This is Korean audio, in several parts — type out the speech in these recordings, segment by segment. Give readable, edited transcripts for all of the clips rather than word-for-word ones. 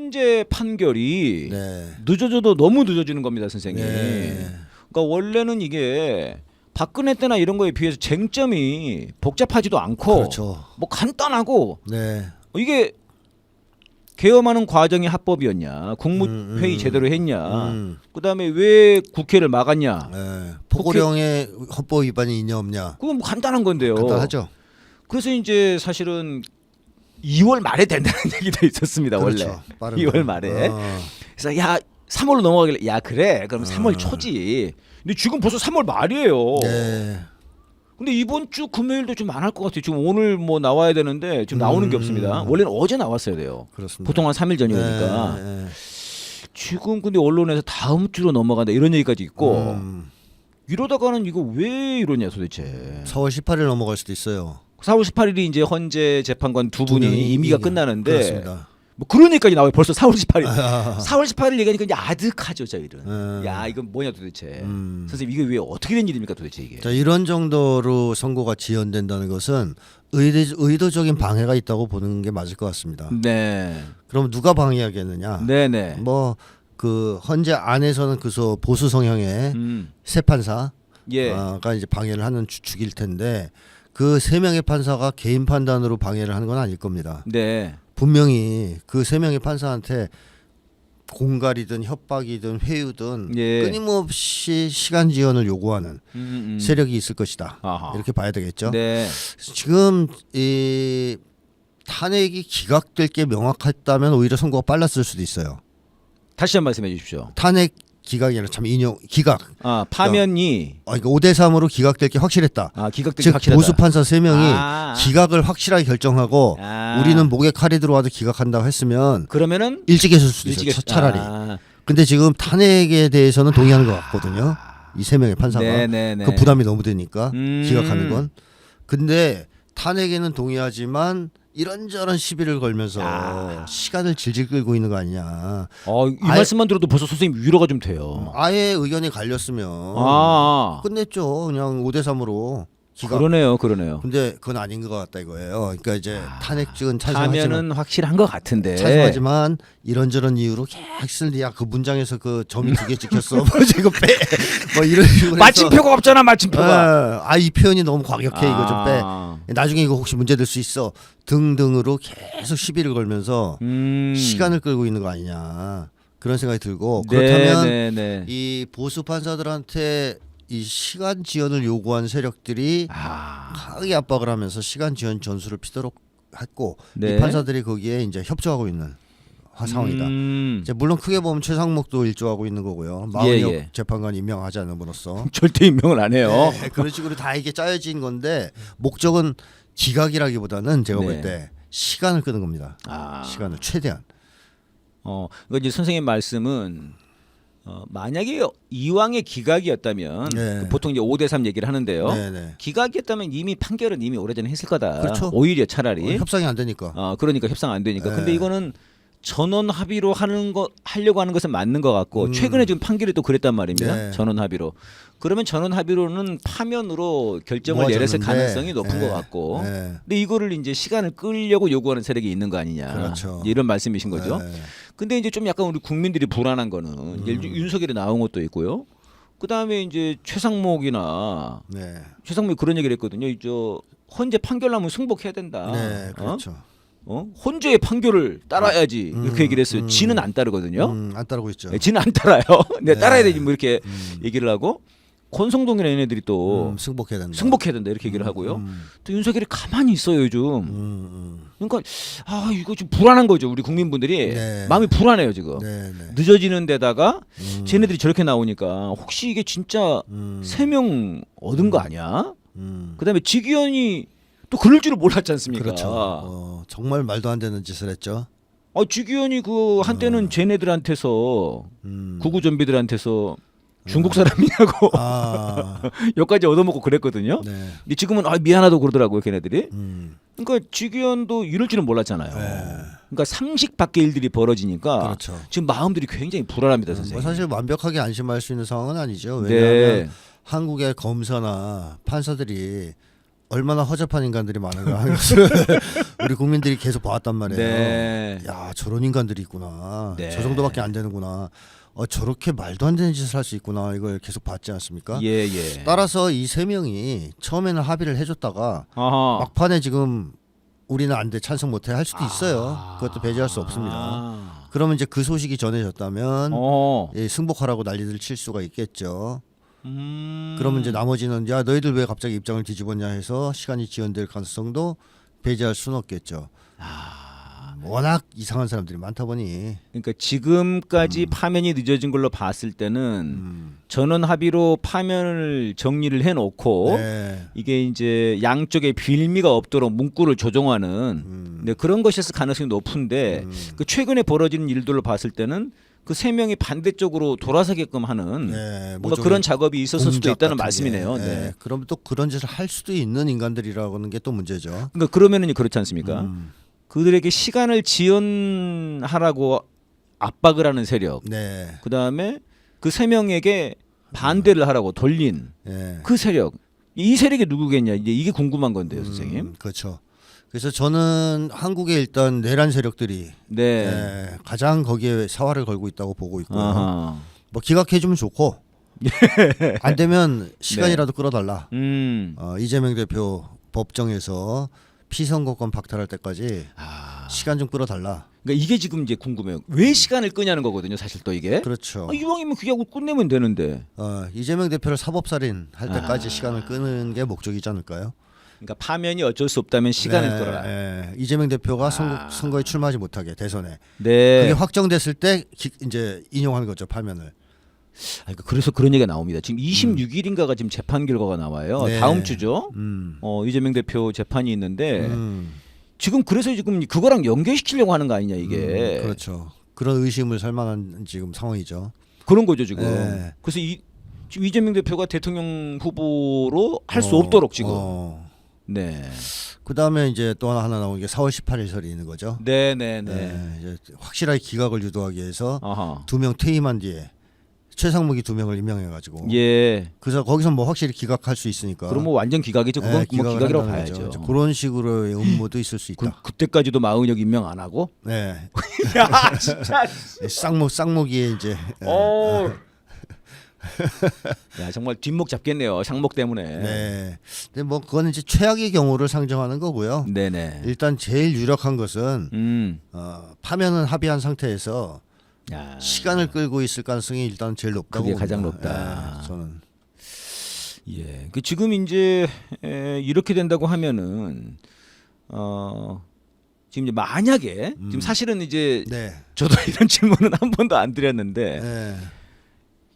헌재 판결이 네. 늦어져도 너무 늦어지는 겁니다, 선생님. 네. 그러니까 원래는 이게 박근혜 때나 이런 거에 비해서 쟁점이 복잡하지도 않고 그렇죠. 뭐 간단하고 네. 이게 계엄하는 과정이 합법이었냐, 국무회의 제대로 했냐, 그다음에 왜 국회를 막았냐, 네. 포고령의 헌법 위반이 있냐 없냐. 그건 뭐 간단한 건데요. 간단하죠. 그래서 이제 사실은 2월 말에 된다는 얘기도 있었습니다. 그렇죠. 원래 2월 말에. 그래서 야 3월로 넘어가길래 야 그래 그럼 3월 초지. 근데 지금 벌써 3월 말이에요. 네. 근데 이번 주 금요일도 좀 안 할 것 같아요. 지금 오늘 뭐 나와야 되는데 지금 나오는 게 없습니다. 원래는 어제 나왔어야 돼요. 그렇습니다. 보통 한 3일 전이니까. 네. 지금 근데 언론에서 다음 주로 넘어간다 이런 얘기까지 있고 이러다가는 이거 왜 이러냐 도대체. 4월 18일 넘어갈 수도 있어요. 4월 18일이 이제 헌재 재판관 두 분이 임기가 끝나는데 그렇습니다. 뭐 그런 얘기까지 나와요. 벌써 4월 18일. 4월 18일 얘기하니까 이제 아득하죠, 저희는. 야, 이건 뭐냐 도대체. 선생님 이게 왜 어떻게 된 일입니까 도대체 이게. 자, 이런 정도로 선고가 지연된다는 것은 의도적인 방해가 있다고 보는 게 맞을 것 같습니다. 네. 그럼 누가 방해하겠느냐? 네네. 뭐 그 헌재 안에서는 보수 성향의 새 판사가 예. 이제 방해를 하는 주축일 텐데 그 세 명의 판사가 개인 판단으로 방해를 하는 건 아닐 겁니다. 네. 분명히 그 세 명의 판사한테 공갈이든 협박이든 회유든 예. 끊임없이 시간 지연을 요구하는 세력이 있을 것이다. 아하. 이렇게 봐야 되겠죠. 네. 지금 이 탄핵이 기각될 게 명확했다면 오히려 선고가 빨랐을 수도 있어요. 다시 한 번 말씀해 주십시오. 탄핵 기각이 아니라 참 인용 기각. 파면이 그러니까 5대 3으로 기각될 게 확실했다. 기각되기 즉 확실하다. 보수 판사 3명이 아. 기각을 확실하게 결정하고 우리는 목에 칼이 들어와도 기각한다고 했으면 그러면은 일찍 했을 수도 있어요. 차라리. 근데 지금 탄핵에 대해서는 동의하는 것 같거든요. 이 3명의 판사가. 네네네. 그 부담이 너무 되니까 기각하는 건. 건. 근데 탄핵에는 동의하지만 이런저런 시비를 걸면서 시간을 질질 끌고 있는 거 아니냐. 이 말씀만 들어도 벌써 선생님 위로가 좀 돼요. 아예 의견이 갈렸으면 끝냈죠. 그냥 5대 3으로 기각. 그러네요. 근데 그건 아닌 것 같다 이거예요. 그러니까 이제 탄핵증은 찬성하지만 파면은 확실한 것 같은데. 찬성하지만 이런저런 이유로 계속 야 그 문장에서 그 점이 2개 찍혔어. 뭐 이거 빼. 뭐 이런 식으로 마침표가 없잖아. 마침표가. 이 표현이 너무 과격해. 이거 좀 빼. 나중에 이거 혹시 문제될 수 있어. 등등으로 계속 시비를 걸면서 시간을 끌고 있는 거 아니냐. 그런 생각이 들고 그렇다면 이 보수 판사들한테 이 시간 지연을 요구한 세력들이 강하게 압박을 하면서 시간 지연 전술을 피도록 했고 이 판사들이 거기에 이제 협조하고 있는 상황이다. 이제 물론 크게 보면 최상목도 일조하고 있는 거고요. 마은혁 재판관 임명하지 않은 분으로서 절대 임명을 안 해요. 네, 그런 식으로 다 이게 짜여진 건데 목적은 기각이라기보다는 제가 볼 때 시간을 끄는 겁니다. 시간을 최대한. 그러니까 이제 선생님 말씀은 만약에 이왕의 기각이었다면 보통 이제 5대 3 얘기를 하는데요. 기각이었다면 이미 판결은 이미 오래전에 했을 거다. 그렇죠. 오히려 차라리 협상이 안 되니까. 그러니까 협상 안 되니까. 근데 이거는 전원 합의로 하려고 하는 것은 맞는 것 같고 최근에 지금 판결이 또 그랬단 말입니다. 전원 합의로. 그러면 전원 합의로는 파면으로 결정을 내렸을 가능성이 높은 것 같고. 근데 이거를 이제 시간을 끌려고 요구하는 세력이 있는 거 아니냐. 그렇죠. 이런 말씀이신 거죠. 근데 이제 좀 약간 우리 국민들이 불안한 거는 예를 들어 윤석열이 나온 것도 있고요. 그다음에 이제 최상목이 그런 얘기를 했거든요. 저 헌재 판결 나면 승복해야 된다. 네, 그렇죠. 헌재의 판결을 따라야지 이렇게 얘기를 했어요. 지는 안 따르거든요. 안 따르고 있죠. 지는 안 따라요. 따라야 되지 뭐 이렇게 얘기를 하고 권성동이나 얘네들이 또 승복해야 된다 이렇게 얘기를 하고요. 또 윤석열이 가만히 있어요 요즘. 그러니까 이거 좀 불안한 거죠. 우리 국민분들이 마음이 불안해요 지금. 늦어지는 데다가 쟤네들이 저렇게 나오니까 혹시 이게 진짜 3명 얻은 거 아니야? 그다음에 직위원이 또 그럴 줄을 몰랐지 않습니까? 그렇죠. 정말 말도 안 되는 짓을 했죠. 직위원이 그 한때는 쟤네들한테서 구구 좀비들한테서 중국 사람이냐고 여기까지 얻어먹고 그랬거든요. 근데 지금은 미안하다고 그러더라고요 걔네들이. 그러니까 직위원도 이럴 줄은 몰랐잖아요. 그러니까 상식 밖의 일들이 벌어지니까 지금 마음들이 굉장히 불안합니다, 선생님. 사실 완벽하게 안심할 수 있는 상황은 아니죠. 왜냐하면 한국의 검사나 판사들이 얼마나 허접한 인간들이 많은가 하는 것을 우리 국민들이 계속 봐왔단 말이에요. 네. 야, 저런 인간들이 있구나. 네. 저 정도밖에 안 되는구나. 저렇게 말도 안 되는 짓을 할 수 있구나. 이걸 계속 봤지 않습니까? 예, 예. 따라서 이 세 명이 처음에는 합의를 해줬다가 아하. 막판에 지금 우리는 안 돼, 찬성 못해 할 수도 있어요. 그것도 배제할 수 없습니다. 그러면 이제 그 소식이 전해졌다면 예, 승복하라고 난리를 칠 수가 있겠죠. 그러면 이제 나머지는 야, 너희들 왜 갑자기 입장을 뒤집었냐 해서 시간이 지연될 가능성도 배제할 수는 없겠죠. 워낙 이상한 사람들이 많다 보니. 그러니까 지금까지 파면이 늦어진 걸로 봤을 때는 전원 합의로 파면을 정리를 해놓고 네. 이게 이제 양쪽에 빌미가 없도록 문구를 조정하는 네, 그런 것이었을 가능성이 높은데 그 최근에 벌어지는 일들로 봤을 때는 그 세 명이 반대쪽으로 돌아서게끔 하는 네, 뭔가 그런 작업이 있었을 수도 있다는 같은 말씀이네요. 게. 네. 네. 그럼 또 그런 짓을 할 수도 있는 인간들이라는 게 또 문제죠. 그러니까 그러면은 그렇지 않습니까? 그들에게 시간을 지연하라고 압박을 하는 세력. 네. 그 다음에 그 세 명에게 반대를 하라고 돌린 네. 그 세력. 이 세력이 누구겠냐? 이게 궁금한 건데요, 선생님. 그렇죠. 그래서 저는 한국의 일단 내란 세력들이 네. 네, 가장 거기에 사활을 걸고 있다고 보고 있고요. 아하. 뭐 기각해주면 좋고 안 되면 시간이라도 끌어달라. 이재명 대표 법정에서 피선거권 박탈할 때까지 시간 좀 끌어달라. 그러니까 이게 지금 이제 궁금해요. 왜 시간을 끄냐는 거거든요, 사실 또 이게. 그렇죠. 이왕이면 그게 하고 끝내면 되는데. 이재명 대표를 사법살인 할 때까지 시간을 끄는 게 목적이지 않을까요? 그러니까 파면이 어쩔 수 없다면 시간을 네, 끌어라. 네. 이재명 대표가 선거에 출마하지 못하게 대선에 네. 그게 확정됐을 때 이제 인용하는 거죠, 파면을. 그래서 그런 얘기가 나옵니다. 지금 26일인가가 지금 재판 결과가 나와요. 네. 다음 주죠. 이재명 대표 재판이 있는데 지금 그래서 지금 그거랑 연결시키려고 하는 거 아니냐 이게. 그렇죠. 그런 의심을 살 만한 지금 상황이죠. 그런 거죠 지금. 네. 그래서 지금 이재명 대표가 대통령 후보로 할 수 없도록 지금. 네. 그 다음에 이제 또 하나 나온 게 4월 18일설이 있는 거죠. 네네네. 이제 확실하게 기각을 유도하기 위해서 아하. 2명 퇴임한 뒤에 최상목이 2명을 임명해가지고. 예. 그래서 거기서 뭐 확실히 기각할 수 있으니까. 그럼 뭐 완전 기각이죠. 그건 뭐 기각이라고 봐야죠. 그런 식으로의 음모도 있을 수 있다. 그때까지도 마은혁 임명 안 하고? 네. 야 진짜. 쌍목이에 이제. 야 정말 뒷목 잡겠네요. 상목 때문에. 네. 근데 뭐 그거는 이제 최악의 경우를 상정하는 거고요. 네네. 일단 제일 유력한 것은 파면은 합의한 상태에서 시간을 끌고 있을 가능성이 일단 제일 높다고 그게 봅니다. 가장 높다. 저는. 예. 그 지금 이제 이렇게 된다고 하면은 지금 이제 만약에 지금 사실은 이제 네. 저도 이런 질문은 한 번도 안 드렸는데 네.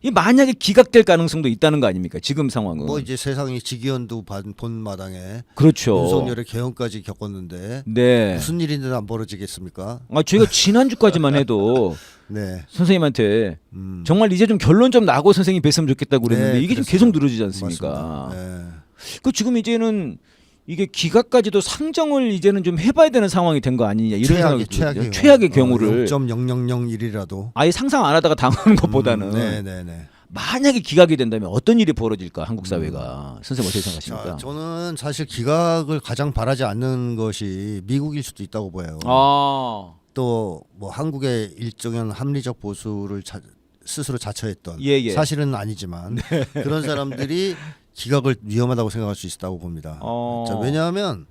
이 만약에 기각될 가능성도 있다는 거 아닙니까? 지금 상황은. 뭐 이제 세상이 직위원도 본 마당에 그렇죠. 윤석열의 개헌까지 겪었는데 네. 무슨 일인데 안 벌어지겠습니까? 제가 지난주까지만 해도 네. 선생님한테 정말 이제 좀 결론 좀 나고 선생님 뵀으면 좋겠다고 그랬는데 네, 이게 좀 그랬어요. 계속 늘어지지 않습니까? 네. 그 지금 이제는 이게 기각까지도 상정을 이제는 좀 해봐야 되는 상황이 된 거 아니냐 이런 생각이 들거든요. 최악의 경우를 0.0001이라도 아예 상상 안 하다가 당하는 것보다는 네네네. 만약에 기각이 된다면 어떤 일이 벌어질까 한국 사회가 선생님 어떻게 생각하십니까? 자, 저는 사실 기각을 가장 바라지 않는 것이 미국일 수도 있다고 보여요. 또 뭐 한국의 일정한 합리적 보수를 스스로 자처했던 예. 사실은 아니지만 그런 사람들이 기각을 위험하다고 생각할 수 있다고 봅니다. 자, 왜냐하면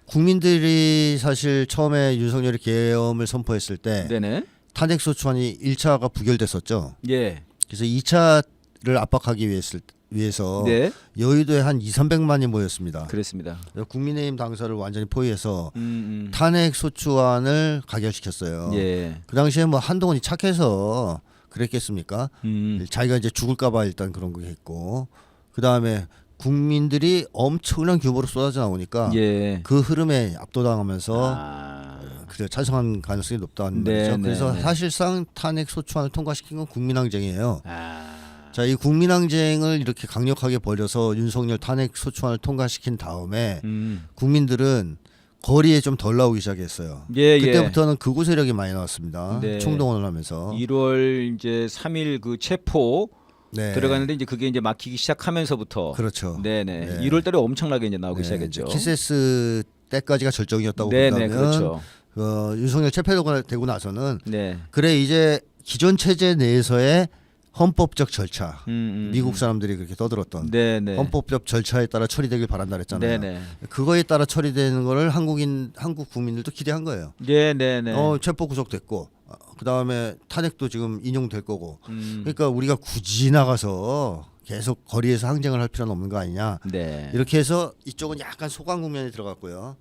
국민들이 사실 처음에 윤석열이 계엄을 선포했을 때 네네. 탄핵소추안이 1차가 부결됐었죠. 예. 그래서 2차를 압박하기 위해서 네. 여의도에 한 2,300만이 모였습니다. 그렇습니다. 국민의힘 당사를 완전히 포위해서 탄핵소추안을 가결시켰어요. 예. 그 당시에 뭐 한동훈이 착해서 그랬겠습니까? 자기가 이제 죽을까봐 일단 그런 거 했고, 그 다음에 국민들이 엄청난 규모로 쏟아져 나오니까 예. 그 흐름에 압도당하면서 그래 찬성한 가능성이 높다는 말이죠. 그래서 사실상 탄핵 소추안을 통과시킨 건 국민항쟁이에요. 자, 이 국민항쟁을 이렇게 강력하게 벌여서 윤석열 탄핵 소추안을 통과시킨 다음에 국민들은 거리에 좀 덜 나오기 시작했어요. 그때부터는 극우 세력이 많이 나왔습니다. 총동원을 하면서 1월 이제 3일 그 체포 들어가는데 이제 그게 이제 막히기 시작하면서부터 그렇죠. 네네. 1월달에 엄청나게 이제 나오기 시작했죠. 키세스 때까지가 절정이었다고 네네, 본다면 그렇죠. 윤석열 체포되고 나서는 네. 그래 이제 기존 체제 내에서의 헌법적 절차 미국 사람들이 그렇게 떠들었던 네네. 헌법적 절차에 따라 처리되길 바란다 그랬잖아요. 네네. 그거에 따라 처리되는 거를 한국 국민들도 기대한 거예요. 네네네. 체포 구속됐고 그다음에 탄핵도 지금 인용될 거고 그러니까 우리가 굳이 나가서 계속 거리에서 항쟁을 할 필요는 없는 거 아니냐. 네. 이렇게 해서 이쪽은 약간 소강 국면에 들어갔고요.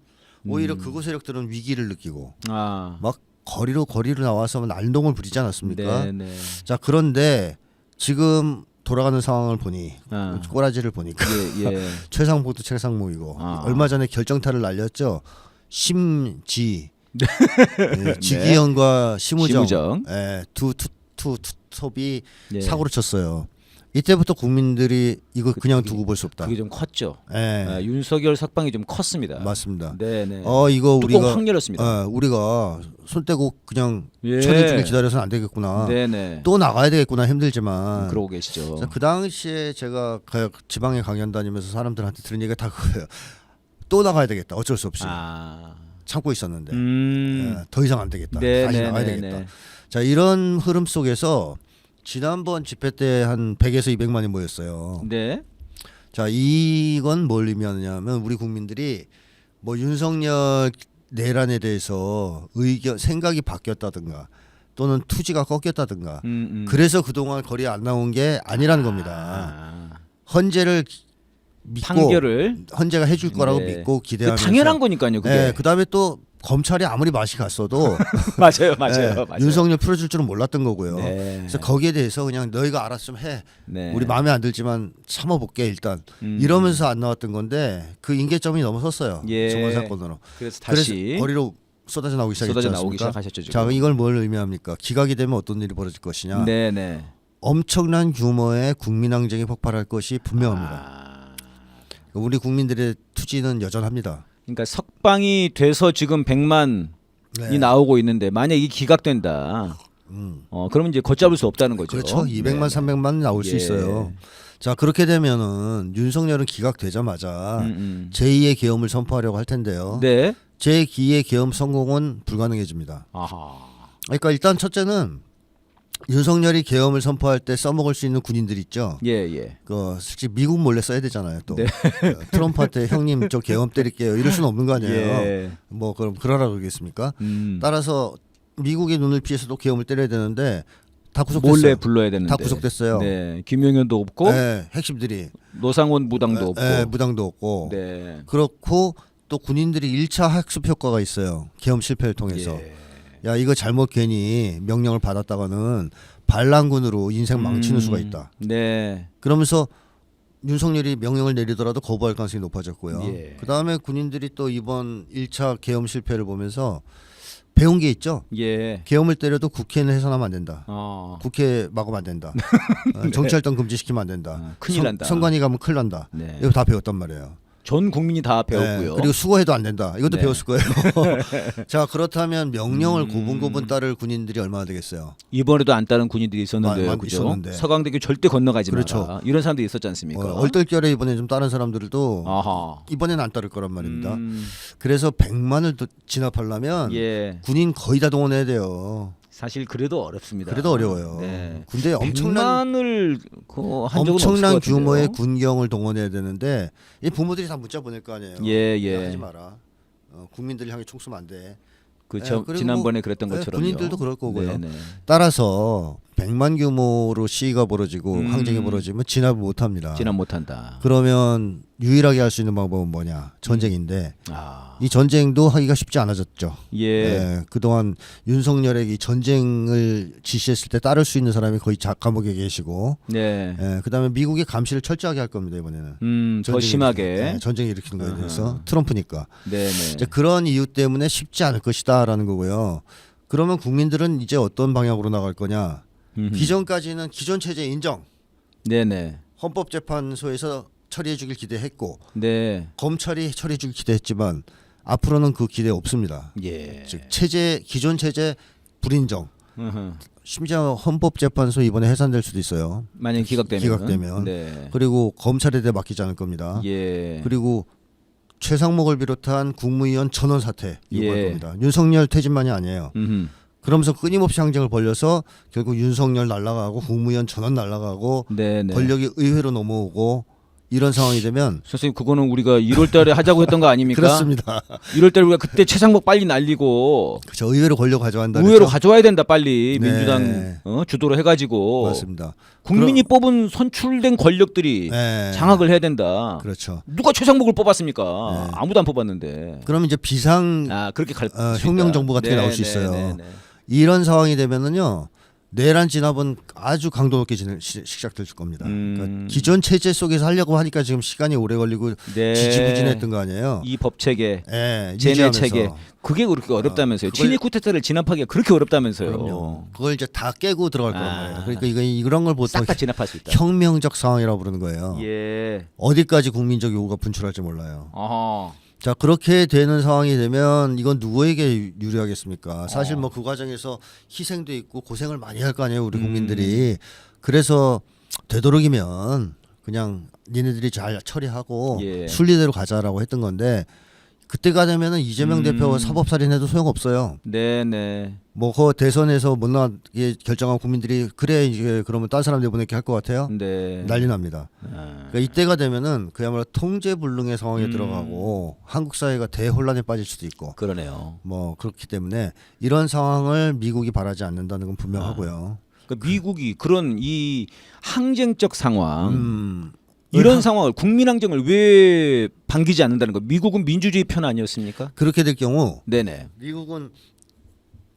오히려 극우 세력들은 위기를 느끼고 막 거리로 나와서 난동을 부리지 않았습니까? 네네. 자 그런데 지금 돌아가는 상황을 보니 꼬라지를 보니까 예. 최상목도 최상목이고 얼마 전에 결정타를 날렸죠. 심지 네, 지기현과 심우정. 두 투톱이 사고를 쳤어요. 이때부터 국민들이 이거 그냥 두고 볼 수 없다. 그게 좀 컸죠. 윤석열 석방이 좀 컸습니다. 맞습니다. 네네. 이거 우리가 확 열었습니다. 우리가 손 떼고 그냥 처리주길 기다려서는 안 되겠구나. 네네. 또 나가야 되겠구나 힘들지만. 그러고 계시죠. 그 당시에 제가 지방에 강연 다니면서 사람들한테 들은 얘기가 다 그거예요. 또 나가야 되겠다. 어쩔 수 없이 참고 있었는데 더 이상 안 되겠다. 다시 나가야 되겠다. 자 이런 흐름 속에서. 지난번 집회 때 한 100에서 200만이 모였어요. 네. 자, 이건 뭘 의미하냐면 우리 국민들이 뭐 윤석열 내란에 대해서 생각이 바뀌었다든가 또는 투지가 꺾였다든가 그래서 그동안 거리에 안 나온 게 아니라는 겁니다. 헌재를 믿고 판결을 헌재가 해줄 거라고 믿고 기대하면서 당연한 거니까요. 그게. 그다음에 또 검찰이 아무리 맛이 갔어도 맞아요. 윤석열 풀어줄 줄은 몰랐던 거고요. 네. 그래서 거기에 대해서 그냥 너희가 알아서 좀 해. 네. 우리 마음에 안 들지만 참아볼게 일단. 이러면서 안 나왔던 건데 그 임계점이 넘어섰어요. 정원 사건으로. 그래서 다시 거리로 쏟아져 나오기 시작하셨죠. 지금. 자, 이걸 뭘 의미합니까? 기각이 되면 어떤 일이 벌어질 것이냐. 네네. 엄청난 규모의 국민항쟁이 폭발할 것이 분명합니다. 우리 국민들의 투지는 여전합니다. 그러니까 석방이 돼서 지금 100만이 나오고 있는데 만약 이게 기각된다. 그러면 이제 걷잡을 수 없다는 거죠. 그렇죠. 200만, 300만 나올 수 있어요. 자 그렇게 되면은 윤석열은 기각되자마자 제2의 계엄을 선포하려고 할 텐데요. 네. 제2의 계엄 성공은 불가능해집니다. 그러니까 일단 첫째는 윤석열이 계엄을 선포할 때 써먹을 수 있는 군인들 있죠. 그 솔직히 미국 몰래 써야 되잖아요. 또 트럼프한테 형님 저 계엄 때릴게요. 이럴 수는 없는 거 아니에요. 뭐 그럼 그러라 그러겠습니까? 따라서 미국의 눈을 피해서도 계엄을 때려야 되는데 다 구속됐어요. 몰래 불러야 되는데 다 구속됐어요. 네. 김용현도 없고, 핵심들이 노상원 무당도 없고, 무당도 없고. 네. 그렇고 또 군인들이 1차 학습 효과가 있어요. 계엄 실패를 통해서. 야 이거 잘못 괜히 명령을 받았다가는 반란군으로 인생 망치는 수가 있다. 네. 그러면서 윤석열이 명령을 내리더라도 거부할 가능성이 높아졌고요. 그다음에 군인들이 또 이번 1차 계엄 실패를 보면서 배운 게 있죠. 계엄을 때려도 국회는 해산하면 안 된다. 국회 막으면 안 된다. 정치활동 금지시키면 안 된다. 큰일 난다. 선관위 가면 큰일 난다. 이거 다 배웠단 말이에요. 전 국민이 다 배웠고요. 그리고 수거해도 안 된다. 이것도 배웠을 거예요. 자 그렇다면 명령을 고분고분 따를 군인들이 얼마나 되겠어요? 이번에도 안 따른 군인들이 있었는데요. 그죠? 있었는데. 서강대교 절대 건너가지 그렇죠. 마라. 이런 사람들이 있었지 않습니까? 얼떨결에 이번에 좀 다른 사람들도 이번에는 안 따를 거란 말입니다. 그래서 100만을 진압하려면 군인 거의 다 동원해야 돼요. 사실 그래도 어렵습니다. 그래도 어려워요. 군대에 엄청난 규모의 군경을 동원해야 되는데 이 부모들이 다 문자 보낼 거 아니에요. 하지 마라. 국민들 향해 총 쏘면 안 돼. 지난번에 그랬던 것처럼 군인들도 그럴 거고요. 따라서 100만 규모로 시위가 벌어지고 항쟁이 벌어지면 진압을 못합니다. 진압 못한다. 그러면 유일하게 할 수 있는 방법은 뭐냐? 전쟁인데 이 전쟁도 하기가 쉽지 않아졌죠. 그동안 윤석열에게 이 전쟁을 지시했을 때 따를 수 있는 사람이 거의 감옥에 계시고 그다음에 미국의 감시를 철저하게 할 겁니다. 이번에는 더 심하게 전쟁 일으키는 거에 대해서 트럼프니까 이제 그런 이유 때문에 쉽지 않을 것이다라는 거고요. 그러면 국민들은 이제 어떤 방향으로 나갈 거냐? 기존까지는 기존 체제 인정. 헌법재판소에서 처리해주길 기대했고, 검찰이 처리해주길 기대했지만 앞으로는 그 기대 없습니다. 즉 기존 체제 불인정. 심지어 헌법재판소 이번에 해산될 수도 있어요. 만약 기각되면. 그리고 검찰에 대해 맡기지 않을 겁니다. 그리고 최상목을 비롯한 국무위원 전원 사퇴 요구할 예. 겁니다. 윤석열 퇴진만이 아니에요. 음흠. 그러면서 끊임없이 항쟁을 벌려서 결국 윤석열 날아가고 국무위원 전원 날아가고 네네. 권력이 의회로 넘어오고 이런 상황이 되면 선생님 그거는 우리가 1월달에 하자고 했던 거 아닙니까? 그렇습니다. 1월달에 우리가 그때 최상목 빨리 날리고 그렇죠. 의회로 권력 가져간다. 의회로 그랬죠? 가져와야 된다 빨리 네. 민주당 주도로 해가지고 맞습니다. 국민이 뽑은 선출된 권력들이 네. 장악을 해야 된다. 그렇죠. 누가 최상목을 뽑았습니까? 네. 아무도 안 뽑았는데. 그러면 이제 비상 그렇게 갈 혁명 정부 같은 게 나올 수 있어요. 이런 상황이 되면은요. 내란 진압은 아주 강도 높게 시작될 겁니다. 그러니까 기존 체제 속에서 하려고 하니까 지금 시간이 오래 걸리고 네. 지지부진했던 거 아니에요. 이 법 체계, 네, 제네 유지하면서. 체계 그게 그렇게 어렵다면서요. 그걸- 친일 쿠데타를 진압하기가 그렇게 어렵다면서요. 그럼요. 그걸 이제 다 깨고 들어갈 거란 말이에요. 그러니까 이런 걸 보통 싹 다 진압할 수 있다. 혁명적 상황이라고 부르는 거예요. 예. 어디까지 국민적 요구가 분출할지 몰라요. 어허. 자, 그렇게 되는 상황이 되면 이건 누구에게 유리하겠습니까? 사실 뭐 그 과정에서 희생도 있고 고생을 많이 할 거 아니에요, 우리 국민들이. 그래서 되도록이면 그냥 니네들이 잘 처리하고 예. 순리대로 가자라고 했던 건데 그때가 되면은 이재명 대표 사법살인해도 소용없어요. 네네. 뭐 그 대선에서 못 나가게 결정한 국민들이 그래 이제 그러면 딴 사람 내보낼게 할 것 같아요. 네. 난리 납니다. 그러니까 이때가 되면은 그야말로 통제불능의 상황에 들어가고 한국 사회가 대혼란에 빠질 수도 있고 그러네요. 뭐 그렇기 때문에 이런 상황을 미국이 바라지 않는다는 건 분명하고요. 그러니까 미국이 그런 이 항쟁적 상황 네. 이런 상황을 국민항쟁을 왜 반기지 않는다는 거? 미국은 민주주의 편 아니었습니까? 그렇게 될 경우 네네.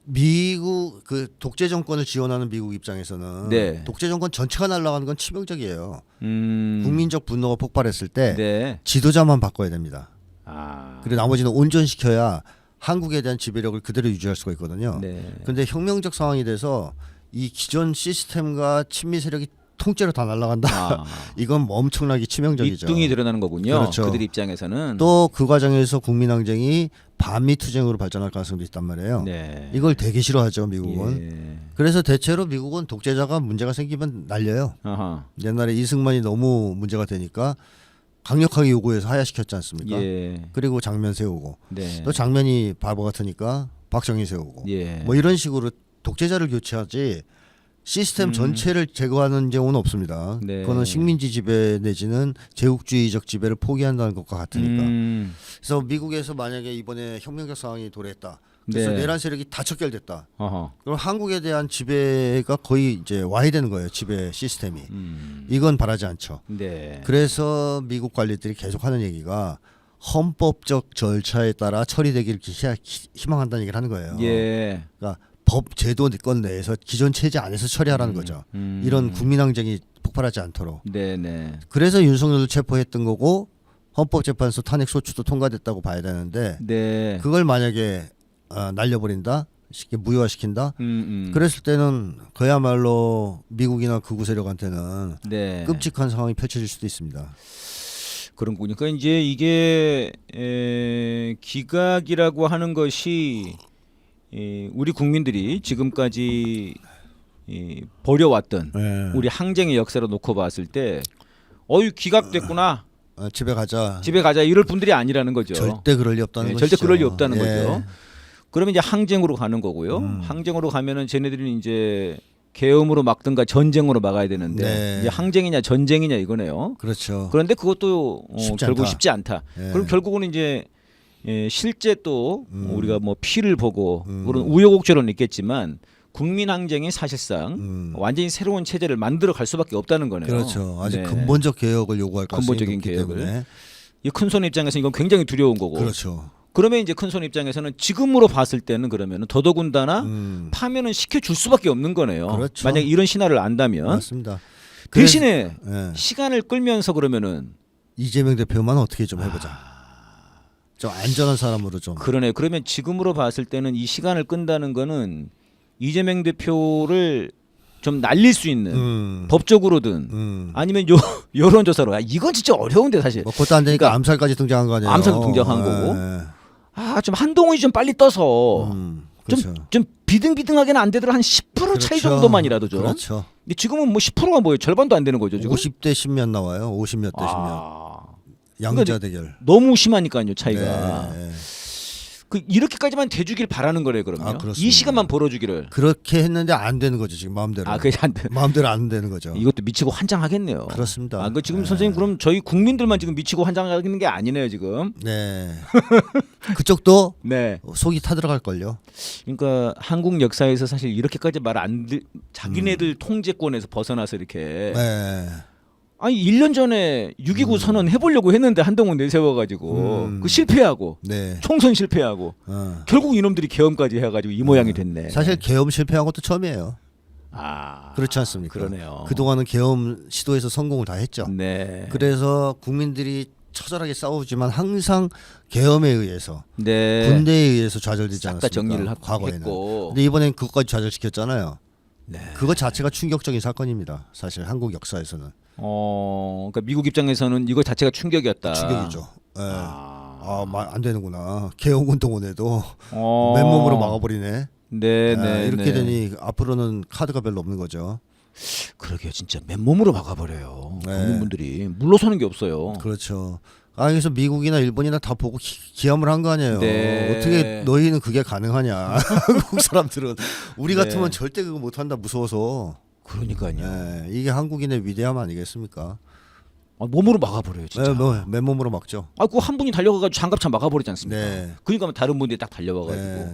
미국 그 독재 정권을 지원하는 미국 입장에서는 네. 독재 정권 전체가 날아가는 건 치명적이에요. 음. 국민적 분노가 폭발했을 때 네. 지도자만 바꿔야 됩니다. 아. 그리고 나머지는 온전시켜야 한국에 대한 지배력을 그대로 유지할 수가 있거든요. 네. 근데 혁명적 상황이 돼서 이 기존 시스템과 친미 세력이 통째로 다 날아간다. 아. 이건 뭐 엄청나게 치명적이죠. 밑둥이 드러나는 거군요. 그렇죠. 그들 입장에서는 또 그 과정에서 국민항쟁이 반미 투쟁으로 발전할 가능성도 있단 말이에요. 네. 이걸 되게 싫어하죠, 미국은. 예. 그래서 대체로 미국은 독재자가 문제가 생기면 날려요. 아하. 옛날에 이승만이 너무 문제가 되니까 강력하게 요구해서 하야시켰지 않습니까? 예. 그리고 장면 세우고 네. 또 장면이 바보 같으니까 박정희 세우고 예. 뭐 이런 식으로 독재자를 교체하지 시스템 전체를 제거하는 경우는 없습니다. 네. 그거는 식민지 지배 내지는 제국주의적 지배를 포기한다는 것과 같으니까. 그래서 미국에서 만약에 이번에 혁명적 상황이 도래했다. 그래서 네. 내란 세력이 다 척결됐다. 어허. 그럼 한국에 대한 지배가 거의 이제 와야 되는 거예요. 지배 시스템이. 이건 바라지 않죠. 네. 그래서 미국 관리들이 계속 하는 얘기가 헌법적 절차에 따라 처리되기를 희망한다는 얘기를 하는 거예요. 예. 그러니까 법 제도권 내에서 기존 체제 안에서 처리하라는 거죠. 이런 국민항쟁이 폭발하지 않도록. 네네. 그래서 윤석열을 체포했던 거고 헌법재판소 탄핵 소추도 통과됐다고 봐야 되는데 네. 그걸 만약에 날려버린다, 무효화시킨다. 그랬을 때는 그야말로 미국이나 극우 세력한테는 네. 끔찍한 상황이 펼쳐질 수도 있습니다. 그런 거니까 그러니까 이제 이게 기각이라고 하는 것이 우리 국민들이 지금까지 벌여왔던 네. 우리 항쟁의 역사로 놓고 봤을 때 어이 기각됐구나 집에 가자. 집에 가자 이럴 분들이 아니라는 거죠. 절대 그럴 리 없다는 거죠. 절대 그럴 리 없다는 예. 거죠. 그러면 이제 항쟁으로 가는 거고요. 항쟁으로 가면은 쟤네들은 이제 계엄으로 막든가 전쟁으로 막아야 되는데 네. 이제 항쟁이냐 전쟁이냐 이거네요. 그렇죠. 그런데 그것도 쉽지 결국 않다. 쉽지 않다. 예. 그럼 결국은 이제 실제 또 우리가 뭐 피를 보고 그런 우여곡절은 있겠지만 국민 항쟁이 사실상 완전히 새로운 체제를 만들어 갈 수밖에 없다는 거네요. 그렇죠. 아주 네. 근본적 개혁을 요구할 가능성이 근본적인 높기 개혁을. 때문에. 이 큰손 입장에서 이건 굉장히 두려운 거고. 그렇죠. 그러면 이제 큰손 입장에서는 지금으로 봤을 때는 그러면 더더군다나 파면은 시켜줄 수밖에 없는 거네요. 그렇죠. 만약 이런 신화를 안다면 맞습니다. 대신에 예. 시간을 끌면서 그러면은 이재명 대표만 어떻게 좀 해보자. 좀 안전한 사람으로 좀. 그러네. 그러면 지금으로 봤을 때는 이 시간을 끈다는 거는 이재명 대표를 좀 날릴 수 있는 법적으로든 아니면 여론조사로 이건 진짜 어려운데 사실 뭐 그것도 안 되니까 그러니까 암살까지 등장한 거 아니에요. 암살도 등장한 거고. 좀 한동훈이 좀 빨리 떠서 그렇죠. 좀 비등비등하게는 안 되더라도 한 10% 차이 그렇죠. 정도만이라도 좀. 그렇죠. 근데 지금은 뭐 10%가 뭐예요? 절반도 안 되는 거죠 지금. 50대 10몇 나와요. 50몇 대 10몇. 양자 대결. 너무 심하니까요 차이가. 네. 그 이렇게까지만 돼주길 바라는 거래요 그러면. 이 시간만 벌어주기를. 그렇게 했는데 안 되는 거죠 지금 마음대로. 그게 안 돼. 마음대로 안 되는 거죠. 이것도 미치고 환장하겠네요. 그렇습니다. 그 지금 선생님 그럼 저희 국민들만 지금 미치고 환장하는 게 아니네요 지금. 네. 그쪽도 네. 속이 타들어갈 걸요. 그러니까 한국 역사에서 사실 이렇게까지 말 안 자기네들 통제권에서 벗어나서 이렇게. 네. 아니 1년 전에 6.29 선언 해보려고 했는데 한동훈 내세워가지고 그 실패하고 네. 총선 실패하고 결국 이놈들이 계엄까지 해가지고 이 모양이 됐네. 사실 계엄 실패한 것도 처음이에요. 그렇지 않습니까? 그러네요. 그동안은 계엄 시도에서 성공을 다 했죠. 네. 그래서 국민들이 처절하게 싸우지만 항상 계엄에 의해서 네. 군대에 의해서 좌절되지 싹 다 않았습니까? 정리를 과거에는. 했고. 근데 이번엔 그것까지 좌절시켰잖아요. 네. 그거 자체가 충격적인 사건입니다. 사실 한국 역사에서는. 그러니까 미국 입장에서는 이거 자체가 충격이었다. 충격이죠. 네. 안 되는구나. 계엄운동원에도 맨몸으로 막아버리네. 네. 이렇게 되니 앞으로는 카드가 별로 없는 거죠. 그러게요, 진짜 맨몸으로 막아버려요. 네. 국민분들이 물러서는 게 없어요. 그렇죠. 그래서 미국이나 일본이나 다 보고 기함을 한 거 아니에요. 네. 어떻게 너희는 그게 가능하냐? 한국 사람들은 우리 네. 같으면 절대 그거 못한다 무서워서. 그러니까요. 네. 이게 한국인의 위대함 아니겠습니까? 몸으로 막아버려요, 진짜. 네, 맨몸으로 막죠. 그 한 분이 달려가가지고 장갑차 막아버리지 않습니까? 네. 그러니까 다른 분들이 딱 달려와가지고. 네.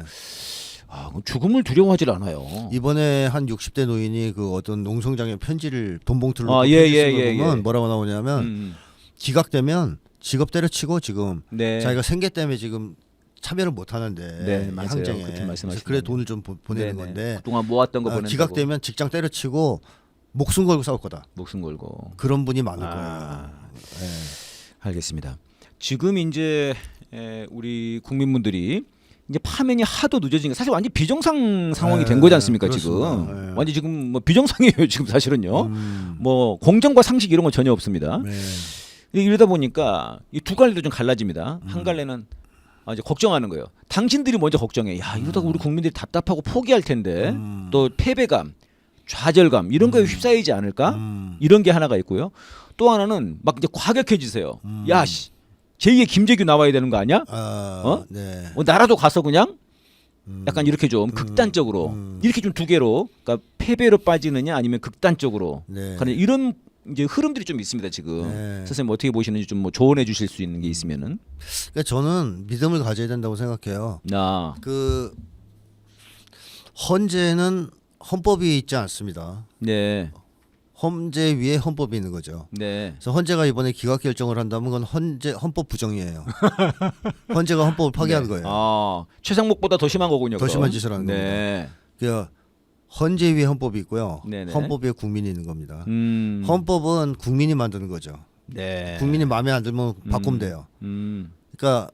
죽음을 두려워하질 않아요. 이번에 한 60대 노인이 그 어떤 농성장에 편지를 돈봉투를 아, 놓고 예, 편지 예, 쓴 거 예, 보면 예. 뭐라고 나오냐면 기각되면 직업 때려치고 지금 네. 자기가 생계 때문에 지금 참여를 못 하는데 네, 이 맞아요. 항쟁에 그렇게 말씀하시네요. 그래 돈을 좀 보내는 네네. 건데 그동안 모았던 거 보낸다고. 기각되면 직장 때려치고 목숨 걸고 싸울 거다. 목숨 걸고. 그런 분이 많을 거예요. 네. 알겠습니다. 지금 이제 우리 국민분들이 이제 파면이 하도 늦어진 게 사실 완전 비정상 상황이 된 거지 않습니까? 그렇습니다. 지금 네. 완전 지금 뭐 비정상이에요 지금 사실은요. 뭐 공정과 상식 이런 건 전혀 없습니다. 네. 이러다 보니까 이 두 갈래로 좀 갈라집니다. 한 갈래는 이제 걱정하는 거예요. 당신들이 먼저 걱정해. 야 이러다가 우리 국민들이 답답하고 포기할 텐데 또 패배감, 좌절감 이런 거에 휩싸이지 않을까? 이런 게 하나가 있고요. 또 하나는 막 이제 과격해지세요. 야 씨. 제2의 김재규 나와야 되는 거 아니야? 네. 나라도 가서 그냥 약간 이렇게 좀 극단적으로 이렇게 좀 두 개로 그러니까 패배로 빠지느냐 아니면 극단적으로 네. 가는 이런 이제 흐름들이 좀 있습니다 지금. 네. 선생님 어떻게 보시는지 좀 뭐 조언해 주실 수 있는 게 있으면은. 그러니까 저는 믿음을 가져야 된다고 생각해요. 그 헌재는 헌법이 있지 않습니다. 네. 헌재 위에 헌법이 있는 거죠. 네. 그래서 헌재가 이번에 기각 결정을 한다면 그건 헌법 부정이에요. 헌재가 헌법을 파기한 거예요. 최상목보다 더 심한 거군요. 더 그럼. 심한 짓을 하는 겁니다. 그러니까 헌재 위에 헌법이 있고요. 네네. 헌법 위에 국민이 있는 겁니다. 헌법은 국민이 만드는 거죠. 네. 국민이 마음에 안 들면 바꾸면 돼요. 그러니까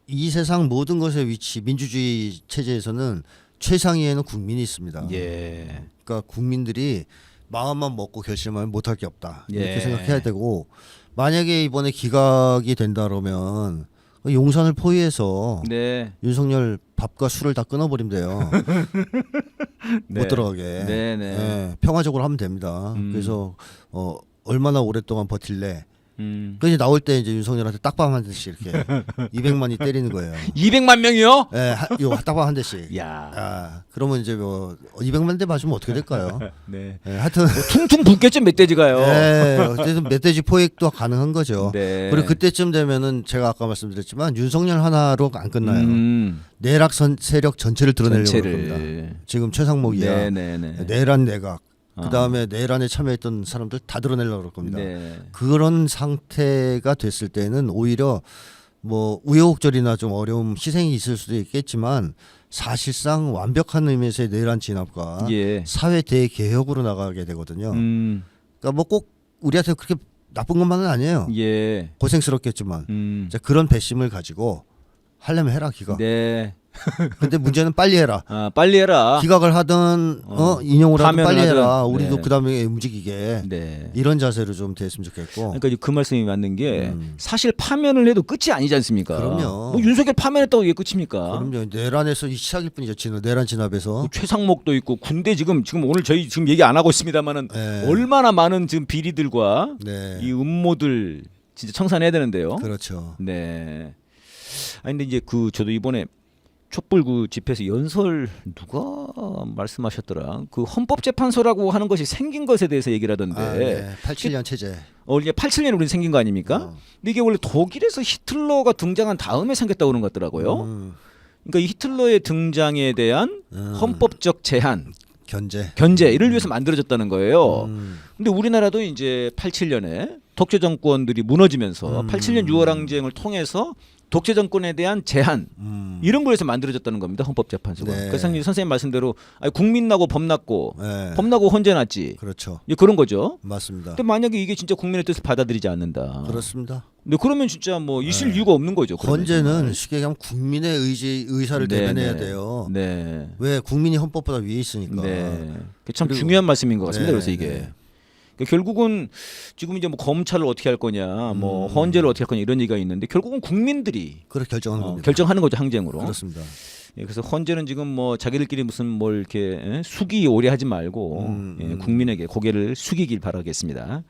이 세상 모든 것의 위치 민주주의 체제에서는 최상위에는 국민이 있습니다. 예. 그러니까 국민들이 마음만 먹고 결심하면 못할 게 없다 이렇게 예. 생각해야 되고 만약에 이번에 기각이 된다 그러면 용산을 포위해서 네. 윤석열 밥과 술을 다 끊어버리면 돼요. 네. 못 들어가게. 네. 평화적으로 하면 됩니다. 그래서 얼마나 오랫동안 버틸래. 그래서 나올 때 이제 윤석열한테 딱밤 한 대씩 이렇게 200만이 때리는 거예요. 200만 명이요? 예, 딱밤 한 대씩. 야. 그러면 이제 뭐 200만 대 맞으면 어떻게 될까요? 네. 하여튼 퉁퉁 붓겠죠 멧돼지가요. 네, 어쨌든 멧돼지 포획도 가능한 거죠. 네. 그리고 그때쯤 되면은 제가 아까 말씀드렸지만 윤석열 하나로 안 끝나요. 내락 세력 전체를 드러내려고 할 겁니다. 지금 최상목이야. 내란 내각. 그 다음에 내란에 참여했던 사람들 다 드러내려고 할 겁니다. 네. 그런 상태가 됐을 때는 오히려 뭐 우여곡절이나 좀 어려움, 희생이 있을 수도 있겠지만 사실상 완벽한 의미에서의 내란 진압과 예. 사회 대개혁으로 나가게 되거든요. 그러니까 뭐 꼭 우리한테 그렇게 나쁜 것만은 아니에요. 예. 고생스럽겠지만 그런 배심을 가지고 하려면 해라 기각. 네. 근데 문제는 빨리 해라. 빨리 해라. 기각을 하든 인용을 하든 빨리 하든. 해라. 우리도 네. 그다음에 움직이게. 네. 이런 자세로 좀 됐으면 좋겠고. 그러니까 그 말씀이 맞는 게 사실 파면을 해도 끝이 아니지 않습니까? 그럼요. 뭐 윤석열 파면했다고 이게 끝입니까? 그럼요. 내란에서 이 시작일 뿐이죠. 내란 진압에서. 뭐 최상목도 있고 군대 지금 오늘 저희 지금 얘기 안 하고 있습니다만은 네. 얼마나 많은 지금 비리들과 네. 이 음모들 진짜 청산해야 되는데요. 그렇죠. 네. 아니 근데 이제 그 저도 이번에 촛불 그 집회에서 연설 누가 말씀하셨더라. 그 헌법재판소라고 하는 것이 생긴 것에 대해서 얘기를 하던데. 아, 네. 87년 체제. 이게 87년에 우리 생긴 거 아닙니까? 근데 이게 원래 독일에서 히틀러가 등장한 다음에 생겼다고 그러는 것 같더라고요. 그러니까 이 히틀러의 등장에 대한 헌법적 제한, 견제를 위해서 만들어졌다는 거예요. 근데 우리나라도 이제 87년에 독재 정권들이 무너지면서 87년 6월 항쟁을 통해서 독재 정권에 대한 제한 이런 거에서 만들어졌다는 겁니다. 헌법재판소가. 네. 그래서 선생님 말씀대로 아니, 국민 나고 법 났고 네. 법 나고 헌재 났지. 그렇죠. 그런 거죠. 맞습니다. 근데 만약에 이게 진짜 국민의 뜻을 받아들이지 않는다. 그렇습니다. 근데 그러면 진짜 뭐 있을 이유가 없는 거죠. 헌재는 쉽게 얘기하면 국민의 의사를 네, 대변해야 네. 돼요. 네. 왜 국민이 헌법보다 위에 있으니까. 네. 참 그리고- 중요한 말씀인 것 같습니다. 네, 그래서 이게. 네. 그러니까 결국은 지금 이제 뭐 검찰을 어떻게 할 거냐, 뭐 헌재를 어떻게 할 거냐 이런 얘기가 있는데 결국은 국민들이 그렇게 결정하는 겁니다. 결정하는 거죠 항쟁으로. 그렇습니다. 예, 그래서 헌재는 지금 뭐 자기들끼리 무슨 뭘 이렇게 수기 오래하지 말고 국민에게 고개를 숙이길 바라겠습니다.